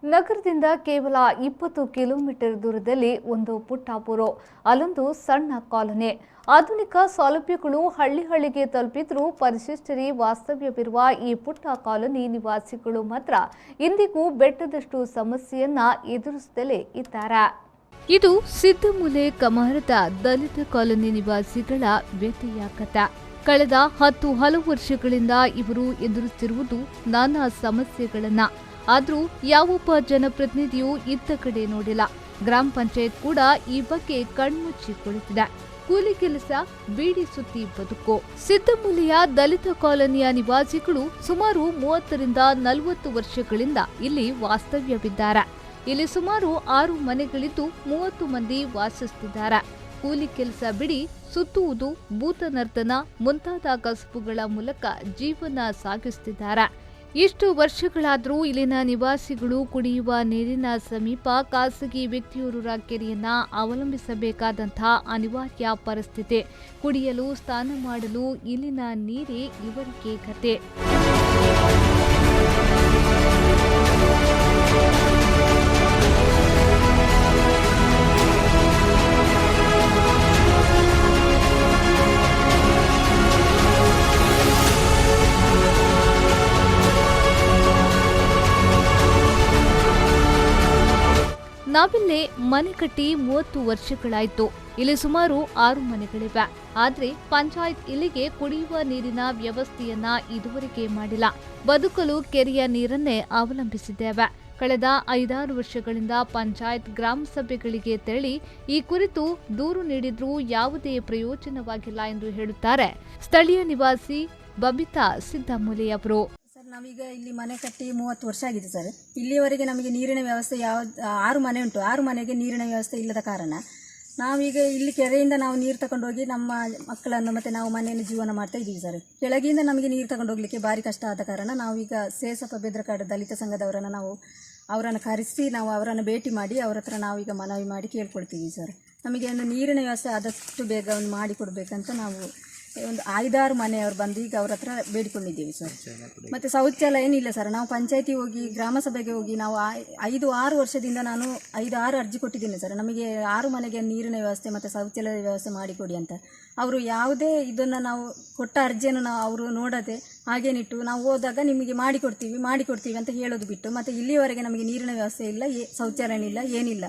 ನಗರದಿಂದ ಕೇವಲ 20 ಕಿಲೋಮೀಟರ್ ದೂರದಲ್ಲಿ ಒಂದು ಪುಟ್ಟಾಪುರ, ಅಲ್ಲೊಂದು ಸಣ್ಣ ಕಾಲೋನಿ. ಆಧುನಿಕ ಸೌಲಭ್ಯಗಳು ಹಳ್ಳಿಗೆ ತಲುಪಿದ್ರೂ ಪರಿಶಿಷ್ಟರಿ ವಾಸ್ತವ್ಯವಿರುವ ಈ ಪುಟ್ಟ ಕಾಲೋನಿ ನಿವಾಸಿಗಳು ಮಾತ್ರ ಇಂದಿಗೂ ಬೆಟ್ಟದಷ್ಟು ಸಮಸ್ಯೆಯನ್ನ ಎದುರಿಸುತ್ತಲೇ ಇದ್ದಾರೆ. ಇದು ಸಿದ್ದಮೂಲೆ ಕಮಾರದ ದಲಿತ ಕಾಲೋನಿ ನಿವಾಸಿಗಳ ವ್ಯಥೆಯ ಕಥೆ. ಕಳೆದ 10 ಹಲವು ವರ್ಷಗಳಿಂದ ಇವರು ಎದುರಿಸುತ್ತಿರುವುದು ನಾನಾ ಸಮಸ್ಯೆಗಳನ್ನ. ಆದರೂ ಯಾವೊಬ್ಬ ಜನಪ್ರತಿನಿಧಿಯೂ ಇತ್ತ ಕಡೆ ನೋಡಿಲ್ಲ. ಗ್ರಾಮ ಪಂಚಾಯತ್ ಕೂಡ ಈ ಬಗ್ಗೆ ಕಣ್ಮುಚ್ಚಿ ಕುಳಿತಿದೆ. ಕೂಲಿ ಕೆಲಸ, ಬೀಡಿ ಸುತ್ತಿ ಬದುಕು. ಸಿದ್ದಮೂಲೆಯ ದಲಿತ ಕಾಲೋನಿಯ ನಿವಾಸಿಗಳು ಸುಮಾರು 30 ರಿಂದ 40 ವರ್ಷಗಳಿಂದ ಇಲ್ಲಿ ವಾಸ್ತವ್ಯವಿದ್ದಾರೆ. ಇಲ್ಲಿ ಸುಮಾರು 6 ಮನೆಗಳಿದ್ದು 30 ಮಂದಿ ವಾಸಿಸುತ್ತಿದ್ದಾರೆ. ಕೂಲಿ ಕೆಲಸ ಬಿಡಿ ಸುತ್ತುವುದು, ಭೂತ ನರ್ತನ ಮುಂತಾದ ಕಸುಬುಗಳ ಮೂಲಕ ಜೀವನ ಸಾಗಿಸುತ್ತಿದ್ದಾರೆ. ಇಷ್ಟು ವರ್ಷಗಳಾದರೂ ಇಲ್ಲಿನ ನಿವಾಸಿಗಳು ಕುಡಿಯುವ ನೀರಿನ ಸಮೀಪ ಖಾಸಗಿ ವ್ಯಕ್ತಿಯೋರ್ವರ ಕೆರೆಯನ್ನ ಅವಲಂಬಿಸಬೇಕಾದಂತಹ ಅನಿವಾರ್ಯ ಪರಿಸ್ಥಿತಿ. ಕುಡಿಯಲು, ಸ್ನಾನ ಮಾಡಲು ಇಲ್ಲಿನ ನೀರೇ ಇವರಿಗೆ ಕತೆ. ನಾವಿಲ್ಲೇ ಮನೆ ಕಟ್ಟಿ 30 ವರ್ಷಗಳಾಯ್ತು. ಇಲ್ಲಿ ಸುಮಾರು 6 ಮನೆಗಳಿವೆ. ಆದ್ರೆ ಪಂಚಾಯತ್ ಇಲ್ಲಿಗೆ ಕುಡಿಯುವ ನೀರಿನ ವ್ಯವಸ್ಥೆಯನ್ನ ಇದುವರೆಗೆ ಮಾಡಿಲ್ಲ. ಬದುಕಲು ಕೆರೆಯ ನೀರನ್ನೇ ಅವಲಂಬಿಸಿದ್ದೇವೆ. ಕಳೆದ 5-6 ವರ್ಷಗಳಿಂದ ಪಂಚಾಯತ್ ಗ್ರಾಮ ಸಭೆಗಳಿಗೆ ತೆರಳಿ ಈ ಕುರಿತು ದೂರು ನೀಡಿದ್ರೂ ಯಾವುದೇ ಪ್ರಯೋಜನವಾಗಿಲ್ಲ ಎಂದು ಹೇಳುತ್ತಾರೆ ಸ್ಥಳೀಯ ನಿವಾಸಿ ಬಬಿತಾ ಸಿದ್ದಮೂಲೆಯವರು. ನಾವೀಗ ಇಲ್ಲಿ ಮನೆ ಕಟ್ಟಿ 30 ವರ್ಷ ಆಗಿದೆ ಸರ್. ಇಲ್ಲಿಯವರೆಗೆ ನಮಗೆ ನೀರಿನ ವ್ಯವಸ್ಥೆ 6 ಮನೆ ಉಂಟು. 6 ಮನೆಗೆ ನೀರಿನ ವ್ಯವಸ್ಥೆ ಇಲ್ಲದ ಕಾರಣ ನಾವೀಗ ಇಲ್ಲಿ ಕೆರೆಯಿಂದ ನಾವು ನೀರು ತಗೊಂಡೋಗಿ ನಮ್ಮ ಮಕ್ಕಳನ್ನು ಮತ್ತು ನಾವು ಮನೆಯಲ್ಲಿ ಜೀವನ ಮಾಡ್ತಾ ಇದ್ದೀವಿ ಸರ್. ಕೆಳಗಿಂದ ನಮಗೆ ನೀರು ತಗೊಂಡು ಹೋಗ್ಲಿಕ್ಕೆ ಭಾರಿ ಕಷ್ಟ ಆದ ಕಾರಣ ನಾವೀಗ ಸೇಸಪ್ಪ ಬೆದ್ರಕಾಡು ದಲಿತ ಸಂಘದವರನ್ನು ಅವರನ್ನು ಕರೆಸಿ ನಾವು ಅವರನ್ನು ಭೇಟಿ ಮಾಡಿ ಅವರ ಹತ್ರ ನಾವೀಗ ಮನವಿ ಮಾಡಿ ಕೇಳ್ಕೊಳ್ತೀವಿ ಸರ್. ನಮಗೆ ಒಂದು ನೀರಿನ ವ್ಯವಸ್ಥೆ ಆದಷ್ಟು ಬೇಗ ಒಂದು ಮಾಡಿಕೊಡ್ಬೇಕಂತ ನಾವು ಒಂದು 5-6 ಮನೆಯವರು ಬಂದು ಈಗ ಅವ್ರ ಹತ್ರ ಬೇಡಿಕೊಂಡಿದ್ದೀವಿ ಸರ್. ಮತ್ತು ಶೌಚಾಲಯ ಏನಿಲ್ಲ ಸರ್. ನಾವು ಪಂಚಾಯತಿ ಹೋಗಿ ಗ್ರಾಮ ಸಭೆಗೆ ಹೋಗಿ ನಾವು 5-6 ವರ್ಷದಿಂದ ನಾನು 5-6 ಅರ್ಜಿ ಕೊಟ್ಟಿದ್ದೀನಿ ಸರ್. ನಮಗೆ 6 ಮನೆಗೆ ನೀರಿನ ವ್ಯವಸ್ಥೆ ಮತ್ತು ಶೌಚಾಲಯದ ವ್ಯವಸ್ಥೆ ಮಾಡಿಕೊಡಿ ಅಂತ. ಅವರು ಯಾವುದೇ ಇದನ್ನು ನಾವು ಕೊಟ್ಟ ಅರ್ಜಿಯನ್ನು ಅವರು ನೋಡದೆ ಹಾಗೇನಿಟ್ಟು ನಾವು ಹೋದಾಗ ನಿಮಗೆ ಮಾಡಿಕೊಡ್ತೀವಿ ಅಂತ ಹೇಳೋದು ಬಿಟ್ಟು ಮತ್ತು ಇಲ್ಲಿವರೆಗೆ ನಮಗೆ ನೀರಿನ ವ್ಯವಸ್ಥೆ ಇಲ್ಲ, ಶೌಚಾಲಯ ಇಲ್ಲ, ಏನಿಲ್ಲ.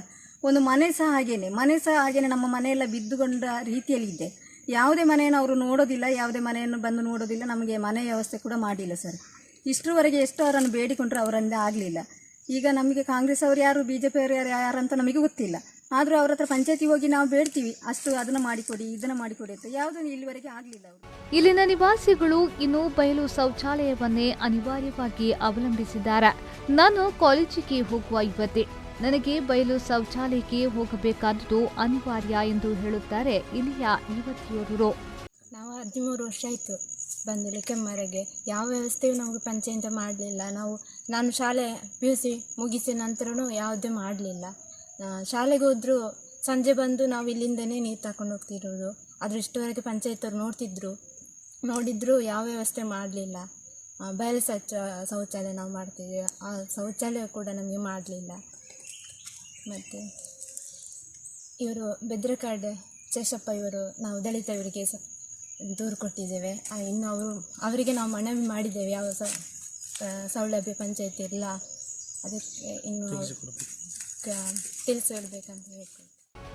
ಒಂದು ಮನೆ ಸಹ ಹಾಗೇನೆ ನಮ್ಮ ಮನೆಯೆಲ್ಲ ಬಿದ್ದುಕೊಂಡ ರೀತಿಯಲ್ಲಿದೆ. ಯಾವುದೇ ಮನೆಯನ್ನು ಅವರು ನೋಡೋದಿಲ್ಲ, ಯಾವುದೇ ಮನೆಯನ್ನು ಬಂದು ನೋಡೋದಿಲ್ಲ. ನಮಗೆ ಮನೆ ವ್ಯವಸ್ಥೆ ಕೂಡ ಮಾಡಿಲ್ಲ ಸರ್. ಇಷ್ಟರವರೆಗೆ ಎಷ್ಟು ಅವರನ್ನು ಬೇಡಿಕೊಂಡ್ರು ಅವರಿಂದ ಆಗಲಿಲ್ಲ. ಈಗ ನಮಗೆ ಕಾಂಗ್ರೆಸ್ ಅವರು ಯಾರು, BJP ಅವರು ಯಾರಂತ ನಮಗೆ ಗೊತ್ತಿಲ್ಲ. ಆದರೂ ಅವ್ರ ಹತ್ರ ಪಂಚಾಯತಿ ಹೋಗಿ ನಾವು ಬೇಡ್ತೀವಿ, ಅಷ್ಟು ಅದನ್ನು ಮಾಡಿಕೊಡಿ, ಇದನ್ನು ಮಾಡಿಕೊಡಿ ಅಂತ. ಯಾವುದೂ ಇಲ್ಲಿವರೆಗೆ ಆಗಲಿಲ್ಲ. ಇಲ್ಲಿನ ನಿವಾಸಿಗಳು ಇನ್ನು ಬಯಲು ಶೌಚಾಲಯವನ್ನೇ ಅನಿವಾರ್ಯವಾಗಿ ಅವಲಂಬಿಸಿದ್ದಾರೆ. ನಾನು ಕಾಲೇಜಿಗೆ ಹೋಗುವ ಯುವತಿ, ನನಗೆ ಬಯಲು ಶೌಚಾಲಯಕ್ಕೆ ಹೋಗಬೇಕಾದುದು ಅನಿವಾರ್ಯ ಎಂದು ಹೇಳುತ್ತಾರೆ ಇಲ್ಲಿಯ ಯುವತಿಯರು. ನಾವು 13 ವರ್ಷ ಆಯಿತು ಬಂದಿಲ್ಲ ಕೆಮ್ಮರೆಗೆ. ಯಾವ ವ್ಯವಸ್ಥೆಯೂ ನಮಗೆ ಪಂಚಾಯತ್ ಮಾಡಲಿಲ್ಲ. ನಾನು ಶಾಲೆ PUC ಮುಗಿಸಿದ ನಂತರನೂ ಯಾವುದೇ ಮಾಡಲಿಲ್ಲ. ಶಾಲೆಗೆ ಹೋದರೂ ಸಂಜೆ ಬಂದು ನಾವು ಇಲ್ಲಿಂದನೇ ನೀರು ತಗೊಂಡು ಹೋಗ್ತಿರೋದು. ಆದರೆ ಇಷ್ಟುವರೆಗೆ ಪಂಚಾಯತ್ ಅವರು ನೋಡಿದ್ರು ಯಾವ ವ್ಯವಸ್ಥೆ ಮಾಡಲಿಲ್ಲ. ಬಯಲು ಶೌಚಾಲಯ ನಾವು ಮಾಡ್ತಿದ್ದೀವಿ, ಆ ಶೌಚಾಲಯ ಕೂಡ ನಮಗೆ ಮಾಡಲಿಲ್ಲ. ಮತ್ತು ಇವರು ಬೆದ್ರಕಾಡು ಶೇಷಪ್ಪ ಇವರು ನಾವು ದಲಿತವರಿಗೆ ದೂರು ಕೊಟ್ಟಿದ್ದೇವೆ. ಇನ್ನು ಅವರಿಗೆ ನಾವು ಮನವಿ ಮಾಡಿದ್ದೇವೆ, ಯಾವ ಸೌಲಭ್ಯ ಪಂಚಾಯತಿ ಇಲ್ಲ, ಅದಕ್ಕೆ ಇನ್ನು ತಿಳಿಸಿಡ್ಬೇಕಂತ ಹೇಳ್ಕೊಂಡು.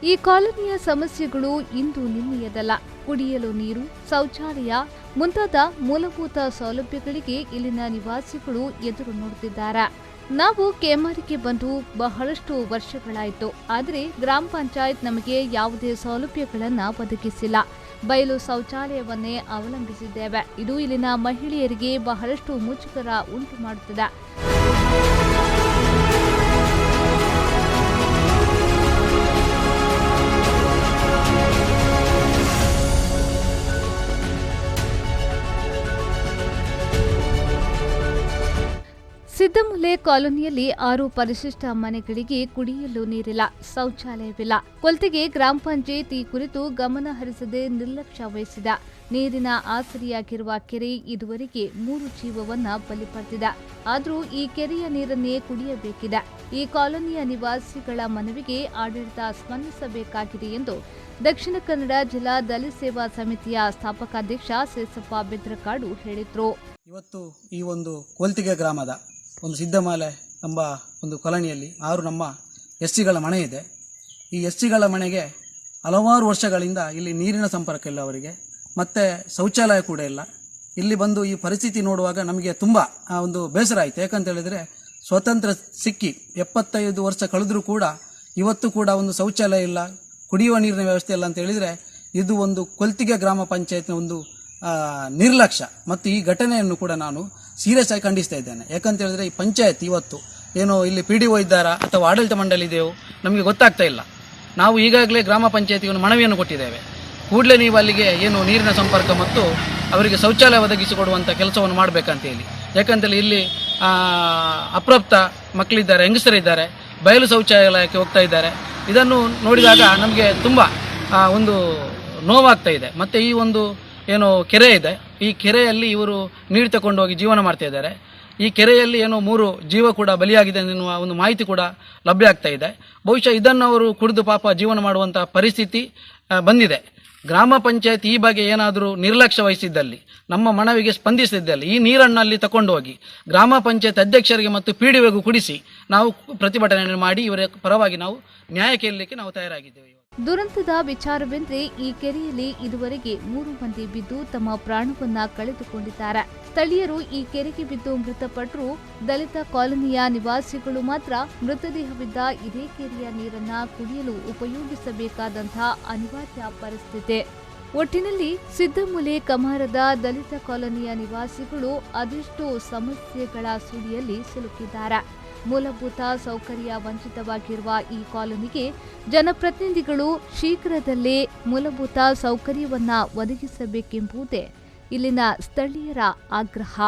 ಈ ಕಾಲೋನಿಯ ಸಮಸ್ಯೆಗಳು ಇಂದು ನಿನ್ನೆಯದಲ್ಲ. ಕುಡಿಯಲು ನೀರು, ಶೌಚಾಲಯ ಮುಂತಾದ ಮೂಲಭೂತ ಸೌಲಭ್ಯಗಳಿಗೆ ಇಲ್ಲಿನ ನಿವಾಸಿಗಳು ಎದುರು ನೋಡುತ್ತಿದ್ದಾರೆ. ನಾವು ಕೆಮಾರಿಗೆ ಬಂದು ಬಹಳಷ್ಟು ವರ್ಷಗಳಾಯಿತು. ಆದರೆ ಗ್ರಾಮ ಪಂಚಾಯತ್ ನಮಗೆ ಯಾವುದೇ ಸೌಲಭ್ಯಗಳನ್ನು ಒದಗಿಸಿಲ್ಲ. ಬಯಲು ಶೌಚಾಲಯವನ್ನೇ ಅವಲಂಬಿಸಿದ್ದೇವೆ. ಇದು ಇಲ್ಲಿನ ಮಹಿಳೆಯರಿಗೆ ಬಹಳಷ್ಟು ಮುಜುಗರ ಉಂಟು ಮಾಡುತ್ತದೆ. ಸಿದ್ದಮೂಲೆ ಕಾಲೋನಿಯಲ್ಲಿ 6 ಪರಿಶಿಷ್ಟ ಮನೆಗಳಿಗೆ ಕುಡಿಯಲು ನೀರಿಲ್ಲ, ಶೌಚಾಲಯವಿಲ್ಲ. ಕೊಲ್ತೆಗೆ ಗ್ರಾಮ ಪಂಚಾಯತ್ ಈ ಕುರಿತು ಗಮನ ಹರಿಸದೆ ನಿರ್ಲಕ್ಷ್ಯ ವಹಿಸಿದೆ. ನೀರಿನ ಆಸರಿಯಾಗಿರುವ ಕೆರೆ ಇದುವರೆಗೆ 3 ಜೀವವನ್ನ ಬಲಿ ಪಡೆದಿದೆ. ಆದರೂ ಈ ಕೆರೆಯ ನೀರನ್ನೇ ಕುಡಿಯಬೇಕಿದೆ. ಈ ಕಾಲೋನಿಯ ನಿವಾಸಿಗಳ ಮನವಿಗೆ ಆಡಳಿತ ಸ್ಪಂದಿಸಬೇಕಾಗಿದೆ ಎಂದು ದಕ್ಷಿಣ ಕನ್ನಡ ಜಿಲ್ಲಾ ದಲಿತ ಸೇವಾ ಸಮಿತಿಯ ಸ್ಥಾಪಕಾಧ್ಯಕ್ಷ ಸೇಸಪ್ಪ ಬೆದ್ರಕಾಡು ಹೇಳಿದರು. ಇವತ್ತು ಈ ಒಂದು ಕೋಲ್ತಿಗೆ ಗ್ರಾಮದ ಒಂದು ಸಿದ್ದಮಾಲೆ ಎಂಬ ಒಂದು ಕಾಲೋನಿಯಲ್ಲಿ 6 ನಮ್ಮ ಎಸ್ಸಿಗಳ ಮನೆ ಇದೆ. ಈ ಎಸ್ಸಿಗಳ ಮನೆಗೆ ಹಲವಾರು ವರ್ಷಗಳಿಂದ ಇಲ್ಲಿ ನೀರಿನ ಸಂಪರ್ಕ ಇಲ್ಲ ಅವರಿಗೆ, ಮತ್ತು ಶೌಚಾಲಯ ಕೂಡ ಇಲ್ಲ. ಇಲ್ಲಿ ಬಂದು ಈ ಪರಿಸ್ಥಿತಿ ನೋಡುವಾಗ ನಮಗೆ ತುಂಬ ಒಂದು ಬೇಸರ ಆಯಿತು. ಯಾಕಂತ ಹೇಳಿದರೆ ಸ್ವತಂತ್ರ ಸಿಕ್ಕಿ 75 ವರ್ಷ ಕಳೆದರೂ ಕೂಡ ಇವತ್ತು ಕೂಡ ಒಂದು ಶೌಚಾಲಯ ಇಲ್ಲ, ಕುಡಿಯುವ ನೀರಿನ ವ್ಯವಸ್ಥೆ ಇಲ್ಲ ಅಂತ ಹೇಳಿದರೆ ಇದು ಒಂದು ಕೊಲ್ತಿಗೆ ಗ್ರಾಮ ಪಂಚಾಯತ್ನ ಒಂದು ನಿರ್ಲಕ್ಷ್ಯ. ಮತ್ತು ಈ ಘಟನೆಯನ್ನು ಕೂಡ ನಾನು ಸೀರಿಯಸ್ ಆಗಿ ಖಂಡಿಸ್ತಾ ಇದ್ದೇನೆ. ಯಾಕಂತ ಹೇಳಿದರೆ ಈ ಪಂಚಾಯತ್ ಇವತ್ತು ಏನೋ ಇಲ್ಲಿ PDO ಇದ್ದಾರಾ ಅಥವಾ ಆಡಳಿತ ಮಂಡಳಿ ಇದೆಯೋ ನಮಗೆ ಗೊತ್ತಾಗ್ತಾ ಇಲ್ಲ. ನಾವು ಈಗಾಗಲೇ ಗ್ರಾಮ ಪಂಚಾಯತಿಗೆ ಒಂದು ಮನವಿಯನ್ನು ಕೊಟ್ಟಿದ್ದೇವೆ. ಕೂಡಲೇ ನೀವು ಅಲ್ಲಿಗೆ ಏನು ನೀರಿನ ಸಂಪರ್ಕ ಮತ್ತು ಅವರಿಗೆ ಶೌಚಾಲಯ ಒದಗಿಸಿಕೊಡುವಂಥ ಕೆಲಸವನ್ನು ಮಾಡಬೇಕಂತೇಳಿ. ಯಾಕಂತೇಳಿ ಇಲ್ಲಿ ಅಪ್ರಾಪ್ತ ಮಕ್ಕಳಿದ್ದಾರೆ, ಹೆಂಗಸರಿದ್ದಾರೆ, ಬಯಲು ಶೌಚಾಲಯಕ್ಕೆ ಹೋಗ್ತಾ ಇದ್ದಾರೆ. ಇದನ್ನು ನೋಡಿದಾಗ ನಮಗೆ ತುಂಬ ಒಂದು ನೋವಾಗ್ತಾ ಇದೆ. ಮತ್ತು ಈ ಒಂದು ಏನು ಕೆರೆ ಇದೆ, ಈ ಕೆರೆಯಲ್ಲಿ ಇವರು ನೀರು ತಗೊಂಡು ಹೋಗಿ ಜೀವನ ಮಾಡ್ತಾ ಇದ್ದಾರೆ. ಈ ಕೆರೆಯಲ್ಲಿ ಏನೋ 3 ಜೀವ ಕೂಡ ಬಲಿಯಾಗಿದೆ ಎನ್ನುವ ಒಂದು ಮಾಹಿತಿ ಕೂಡ ಲಭ್ಯ ಆಗ್ತಾ ಇದೆ. ಬಹುಶಃ ಇದನ್ನು ಅವರು ಕುಡಿದು ಪಾಪ ಜೀವನ ಮಾಡುವಂಥ ಪರಿಸ್ಥಿತಿ ಬಂದಿದೆ. ಗ್ರಾಮ ಪಂಚಾಯತ್ ಈ ಬಗ್ಗೆ ಏನಾದರೂ ನಿರ್ಲಕ್ಷ್ಯ ವಹಿಸಿದ್ದಲ್ಲಿ, ನಮ್ಮ ಮನವಿಗೆ ಸ್ಪಂದಿಸಿದ್ದಲ್ಲಿ ಈ ನೀರನ್ನು ಅಲ್ಲಿ ತಗೊಂಡು ಹೋಗಿ ಗ್ರಾಮ ಪಂಚಾಯತ್ ಅಧ್ಯಕ್ಷರಿಗೆ ಮತ್ತು PDOಗೂ ಕುಡಿಸಿ ನಾವು ಪ್ರತಿಭಟನೆ ಮಾಡಿ ಇವರ ಪರವಾಗಿ ನಾವು ನ್ಯಾಯ ಕೇಳಲಿಕ್ಕೆ ನಾವು ತಯಾರಾಗಿದ್ದೇವೆ. ದುರಂತದ ವಿಚಾರವೆಂದರೆ ಈ ಕೆರೆಯಲ್ಲಿ ಇದುವರೆಗೆ 3 ಮಂದಿ ಬಿದ್ದು ತಮ್ಮ ಪ್ರಾಣವನ್ನ ಕಳೆದುಕೊಂಡಿದ್ದಾರೆ. ಸ್ಥಳೀಯರು ಈ ಕೆರೆಗೆ ಬಿದ್ದು ಮೃತಪಟ್ಟರು. ದಲಿತ ಕಾಲೋನಿಯ ನಿವಾಸಿಗಳು ಮಾತ್ರ ಮೃತದೇಹವಿದ್ದ ಇದೇ ಕೆರೆಯ ನೀರನ್ನ ಕುಡಿಯಲು ಉಪಯೋಗಿಸಬೇಕಾದಂತಹ ಅನಿವಾರ್ಯ ಪರಿಸ್ಥಿತಿ. ಒಟ್ಟಿನಲ್ಲಿ ಸಿದ್ದಮೂಲೆ ಕಮಾರದ ದಲಿತ ಕಾಲೋನಿಯ ನಿವಾಸಿಗಳು ಅದೆಷ್ಟೋ ಸಮಸ್ಯೆಗಳ ಸುಳಿಯಲ್ಲಿ ಸಿಲುಕಿದ್ದಾರೆ. ಮೂಲಭೂತ ಸೌಕರ್ಯ ವಂಚಿತವಾಗಿರುವ ಈ ಕಾಲೋನಿಗೆ ಜನಪ್ರತಿನಿಧಿಗಳು ಶೀಘ್ರದಲ್ಲೇ ಮೂಲಭೂತ ಸೌಕರ್ಯವನ್ನ ಒದಗಿಸಬೇಕೆಂಬುದೇ ಇಲ್ಲಿನ ಸ್ಥಳೀಯರ ಆಗ್ರಹ.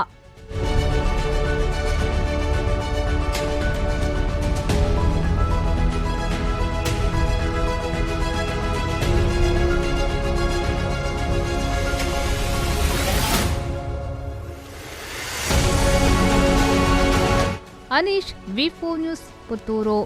Anish, V4 news, Puttur.